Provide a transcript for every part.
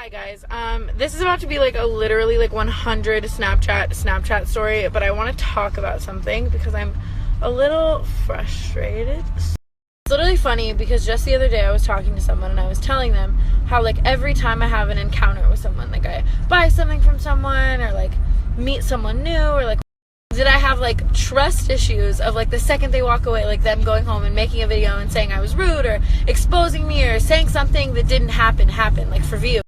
Hi guys, this is about to be like a literally like 100 Snapchat story, but I want to talk about something because I'm a little frustrated. It's literally funny because just the other day I was talking to someone and I was telling them how like every time I have an encounter with someone, like I buy something from someone or like meet someone new or like did I have like trust issues of like the second they walk away, like them going home and making a video and saying I was rude or exposing me or saying something that didn't happen like for views.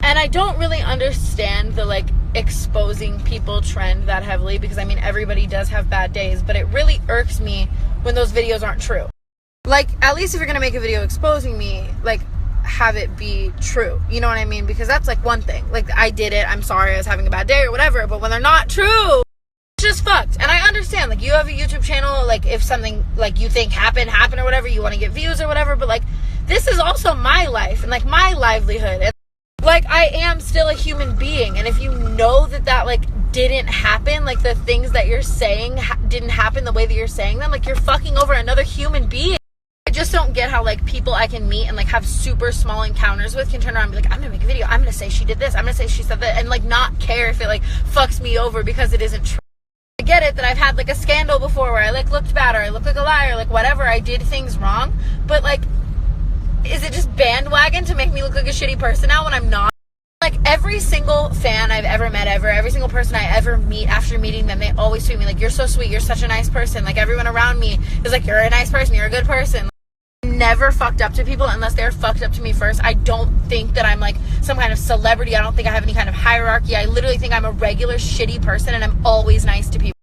And I don't really understand the like exposing people trend that heavily because I mean everybody does have bad days, but it really irks me when those videos aren't true. Like at least if you're gonna make a video exposing me, like have it be true, you know what I mean? Because that's like one thing, like I did it, I'm sorry I was having a bad day or whatever, but when they're not true, it's just fucked. And I understand like you have a YouTube channel, like if something like you think happened or whatever, you want to get views or whatever, but like this is also my life and like my livelihood. And like, I am still a human being, and if you know that like, didn't happen, like, the things that you're saying didn't happen the way that you're saying them, like, you're fucking over another human being. I just don't get how, like, people I can meet and, like, have super small encounters with can turn around and be like, I'm gonna make a video, I'm gonna say she did this, I'm gonna say she said that, and, like, not care if it, like, fucks me over because it isn't true. I get it that I've had, like, a scandal before where I, like, looked bad or I looked like a liar, like, whatever, I did things wrong, but, like, is it just bandwagon to make me look like a shitty person now when I'm not? Like, every single fan I've ever met every single person I ever meet after meeting them, they always tweet me, like, you're so sweet, you're such a nice person. Like, everyone around me is like, you're a nice person, you're a good person. Never fucked up to people unless they're fucked up to me first. I don't think that I'm, like, some kind of celebrity. I don't think I have any kind of hierarchy. I literally think I'm a regular shitty person, and I'm always nice to people.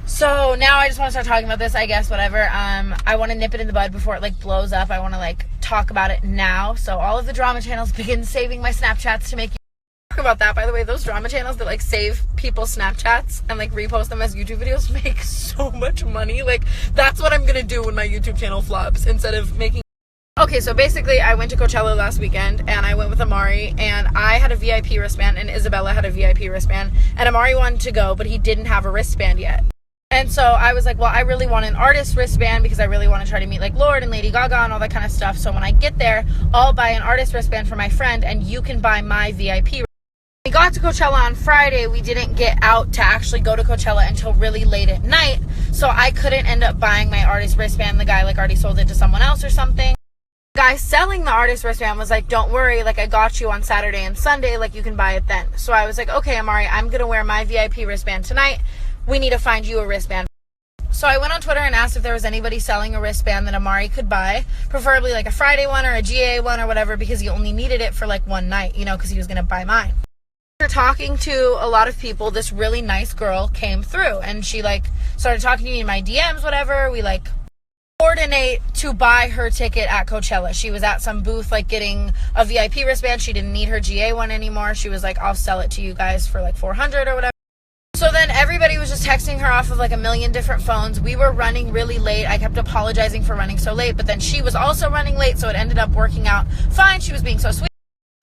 So now I just want to start talking about this, I guess, whatever. I want to nip it in the bud before it, like, blows up. I want to, like, talk about it now. So all of the drama channels begin saving my Snapchats to make you talk about that. By the way, those drama channels that, like, save people's Snapchats and, like, repost them as YouTube videos make so much money. Like, that's what I'm going to do when my YouTube channel flops instead of making... Okay, so basically, I went to Coachella last weekend, and I went with Amari, and I had a VIP wristband, and Isabella had a VIP wristband, and Amari wanted to go, but he didn't have a wristband yet. And so I was like, well, I really want an artist wristband because I really want to try to meet like Lorde and Lady Gaga and all that kind of stuff. So when I get there, I'll buy an artist wristband for my friend and you can buy my VIP. We got to Coachella on Friday. We didn't get out to actually go to Coachella until really late at night. So I couldn't end up buying my artist wristband. The guy like already sold it to someone else or something. The guy selling the artist wristband was like, don't worry, like I got you on Saturday and Sunday, like you can buy it then. So I was like, okay, Amari, I'm going to wear my VIP wristband tonight. We need to find you a wristband. So I went on Twitter and asked if there was anybody selling a wristband that Amari could buy, preferably like a Friday one or a GA one or whatever, because he only needed it for like one night, you know, because he was going to buy mine. After talking to a lot of people, this really nice girl came through and she like started talking to me in my DMs, whatever. We like coordinate to buy her ticket at Coachella. She was at some booth like getting a VIP wristband. She didn't need her GA one anymore. She was like, I'll sell it to you guys for like $400 or whatever. So then everybody was just texting her off of like a million different phones. We were running really late. I kept apologizing for running so late, but then she was also running late, so it ended up working out fine. She was being so sweet.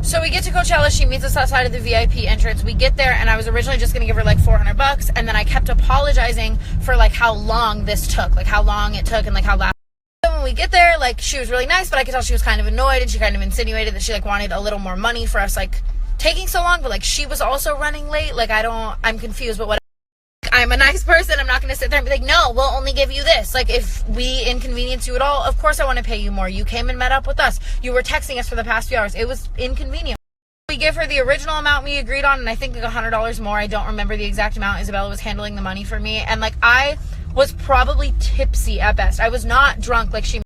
So we get to Coachella. She meets us outside of the VIP entrance. We get there, and I was originally just going to give her like $400, and then I kept apologizing for like how long this took, like how long it took and like how loud. So when we get there, like she was really nice, but I could tell she was kind of annoyed, and she kind of insinuated that she like wanted a little more money for us like taking so long, but like she was also running late. Like I'm confused, but what? I'm a nice person. I'm not going to sit there and be like, no, we'll only give you this. Like if we inconvenience you at all, of course I want to pay you more. You came and met up with us. You were texting us for the past few hours. It was inconvenient. We give her the original amount we agreed on, and I think like $100 more. I don't remember the exact amount. Isabella was handling the money for me, and like I was probably tipsy at best. I was not drunk like she.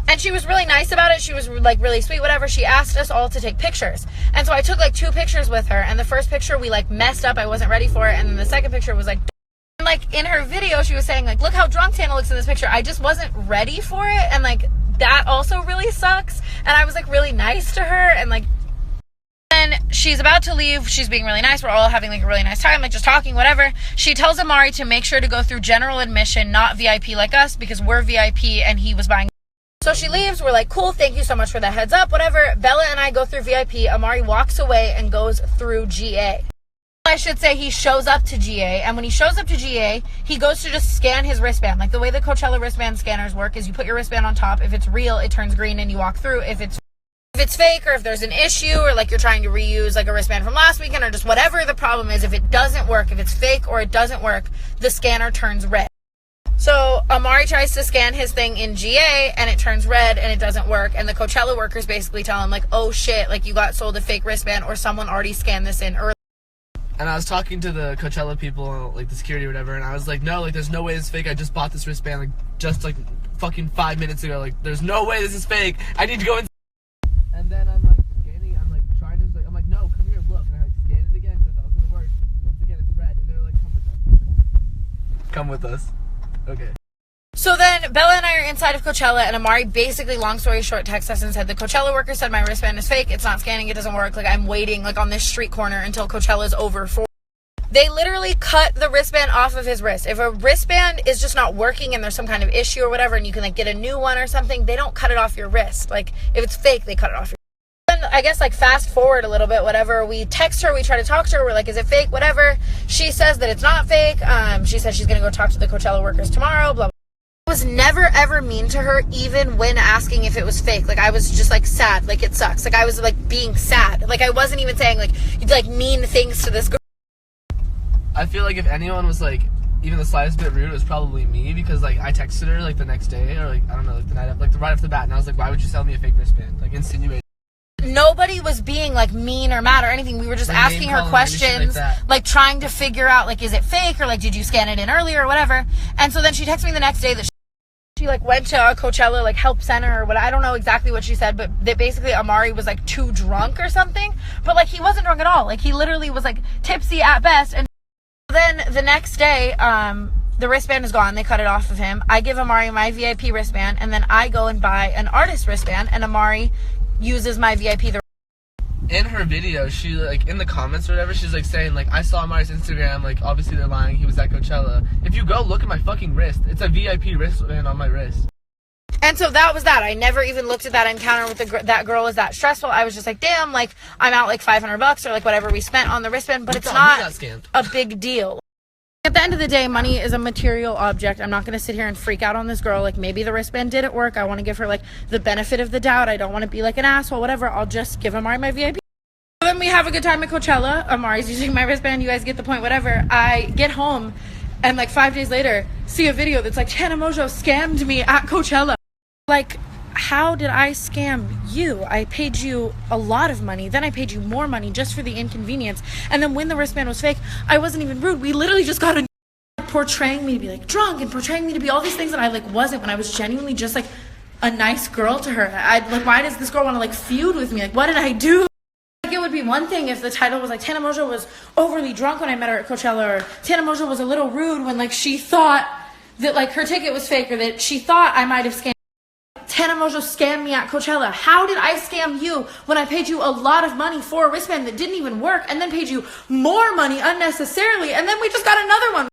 And she was really nice about it. She was like really sweet, whatever. She asked us all to take pictures. And so I took like 2 pictures with her. And the first picture we like messed up. I wasn't ready for it. And then the second picture was like, and like in her video, she was saying like, look how drunk Tana looks in this picture. I just wasn't ready for it. And like that also really sucks. And I was like really nice to her. And like, then she's about to leave. She's being really nice. We're all having like a really nice time, like just talking, whatever. She tells Amari to make sure to go through general admission, not VIP like us, because we're VIP and he was buying. So she leaves. We're like, cool, thank you so much for the heads up, whatever. Bella and I go through VIP. Amari walks away and goes through GA. I should say he shows up to GA, and when he shows up to GA, he goes to just scan his wristband. Like the way the Coachella wristband scanners work is you put your wristband on top. If it's real, it turns green and you walk through. If it's it's fake, or if there's an issue, or like you're trying to reuse like a wristband from last weekend, or just whatever the problem is, if it doesn't work, if it's fake or it doesn't work, the scanner turns red. So Amari tries to scan his thing in GA and it turns red and it doesn't work. And the Coachella workers basically tell him like, oh shit, like you got sold a fake wristband or someone already scanned this in early. And I was talking to the Coachella people, like the security or whatever, and I was like, no, like there's no way it's fake. I just bought this wristband like just like fucking 5 minutes ago. Like there's no way this is fake. I need to go in. And then I'm like scanning, I'm like trying to, like, I'm like, no, come here, look. And I like scanned it again because I thought it was gonna work. Once again, it's red. And they're like, come with us. Come with us. Okay. So then Bella and I are inside of Coachella, and Amari basically, long story short, texted us and said the Coachella worker said my wristband is fake, it's not scanning, it doesn't work, like I'm waiting like on this street corner until Coachella's over. They literally cut the wristband off of his wrist. If a wristband is just not working and there's some kind of issue or whatever and you can like get a new one or something, they don't cut it off your wrist. Like if it's fake, they cut it off your wrist. And I guess like fast forward a little bit, whatever, we text her, we try to talk to her, we're like, is it fake, whatever. She says that it's not fake. She said she's gonna go talk to the Coachella workers tomorrow, blah blah. I was never ever mean to her, even when asking if it was fake. Like I was just like sad, like it sucks, like I was like being sad, like I wasn't even saying like you'd like mean things to this girl. I feel like if anyone was like even the slightest bit rude, it was probably me, because like I texted her like the next day, or like I don't know, like the night of, like right off the bat, and I was like, why would you sell me a fake wristband? Like insinuating. Nobody was being like mean or mad or anything. We were just like asking her questions, like trying to figure out like, is it fake, or like did you scan it in earlier or whatever. And so then she texted me the next day that she like went to a Coachella like help center or what, I don't know exactly what she said, but that basically Amari was like too drunk or something. But like he wasn't drunk at all. Like he literally was like tipsy at best. And then the next day, the wristband is gone. They cut it off of him. I give Amari my VIP wristband, and then I go and buy an artist wristband, and Amari uses my VIP. In her video, she like in the comments or whatever, she's like saying like, I saw Amari's Instagram, like obviously they're lying, he was at Coachella. If you go look at my fucking wrist, it's a VIP wristband on my wrist. And so that was that. I never even looked at that encounter with that girl as that stressful. I was just like, damn, like I'm out like $500 or like whatever we spent on the wristband, but it's not a big deal. At the end of the day, money is a material object. I'm not going to sit here and freak out on this girl. Like maybe the wristband didn't work. I want to give her like the benefit of the doubt. I don't want to be like an asshole, whatever. I'll just give Amari my VIP. So then we have a good time at Coachella. Amari's using my wristband. You guys get the point, whatever. I get home and like 5 days later see a video that's like, Tana Mongeau scammed me at Coachella. Like, how did I scam you? I paid you a lot of money. Then I paid you more money just for the inconvenience. And then when the wristband was fake, I wasn't even rude. We literally just got a portraying me to be like drunk and portraying me to be all these things that I like wasn't, when I was genuinely just like a nice girl to her. I like, why does this girl want to like feud with me? Like, what did I do? Like, it would be one thing if the title was like Tana Mongeau was overly drunk when I met her at Coachella, or Tana Mongeau was a little rude when like she thought that like her ticket was fake, or that she thought I might have scammed. Tana Mongeau scammed me at Coachella. How did I scam you when I paid you a lot of money for a wristband that didn't even work, and then paid you more money unnecessarily, and then we just got another one?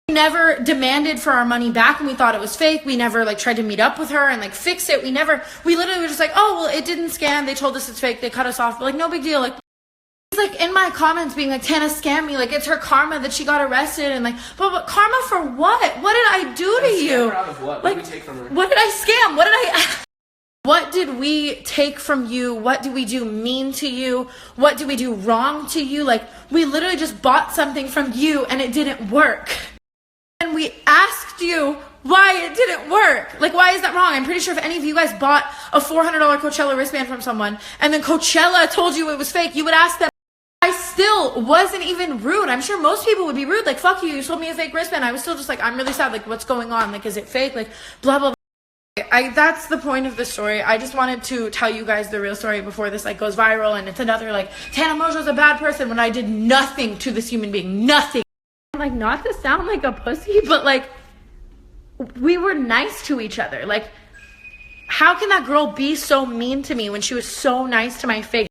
We never demanded for our money back when we thought it was fake. We never like tried to meet up with her and like fix it. We literally were just like, oh, well, it didn't scan. They told us it's fake. They cut us off. But like, no big deal. Like, it's like in my comments being like, Tana scammed me. Like, it's her karma that she got arrested. And like, but karma for what? What did I do to you? Out of what? Like, what did we take from her? What did I scam? What did we take from you? What did we do mean to you? What did we do wrong to you? Like, we literally just bought something from you and it didn't work. And we asked you why it didn't work. Like, why is that wrong? I'm pretty sure if any of you guys bought a $400 Coachella wristband from someone and then Coachella told you it was fake, you would ask them. I still wasn't even rude. I'm sure most people would be rude. Like, fuck you, you sold me a fake wristband. I was still just like, I'm really sad. Like, what's going on? Like, is it fake? Like, blah, blah, blah. That's the point of the story. I just wanted to tell you guys the real story before this like goes viral and it's another like, Tana Mongeau's a bad person, when I did nothing to this human being. Nothing. Like, not to sound like a pussy, but like, we were nice to each other. Like, how can that girl be so mean to me when she was so nice to my face?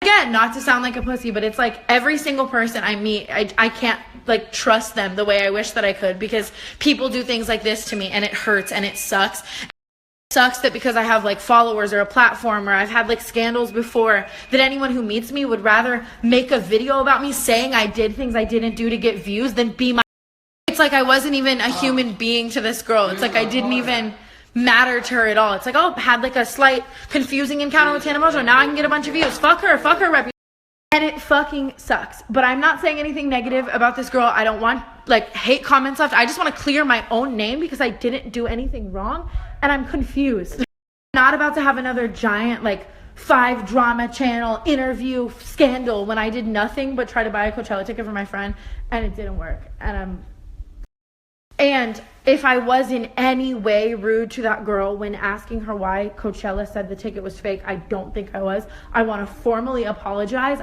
Again, not to sound like a pussy, but it's like every single person I meet, I can't like trust them the way I wish that I could, because people do things like this to me and it hurts and it sucks. It sucks that because I have like followers or a platform, or I've had like scandals before, that anyone who meets me would rather make a video about me saying I did things I didn't do to get views than be my... It's like I wasn't even a human being to this girl. It's like I didn't even matter to her at all. It's like, oh, had like a slight confusing encounter with Tana Mongeau. Now I can get a bunch of views. Fuck her reputation. And it fucking sucks. But I'm not saying anything negative about this girl. I don't want like hate comments left. I just want to clear my own name because I didn't do anything wrong and I'm confused. I'm not about to have another giant like 5 drama channel interview scandal when I did nothing but try to buy a Coachella ticket for my friend and it didn't work. And if I was in any way rude to that girl when asking her why Coachella said the ticket was fake, I don't think I was. I want to formally apologize.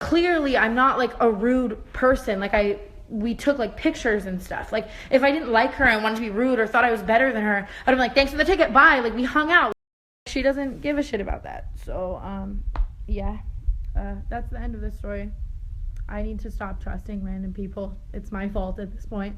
Clearly, I'm not like a rude person. Like we took like pictures and stuff. Like if I didn't like her and wanted to be rude or thought I was better than her, I'd be like, thanks for the ticket, bye. Like we hung out. She doesn't give a shit about that. So, yeah, that's the end of this story. I need to stop trusting random people. It's my fault at this point.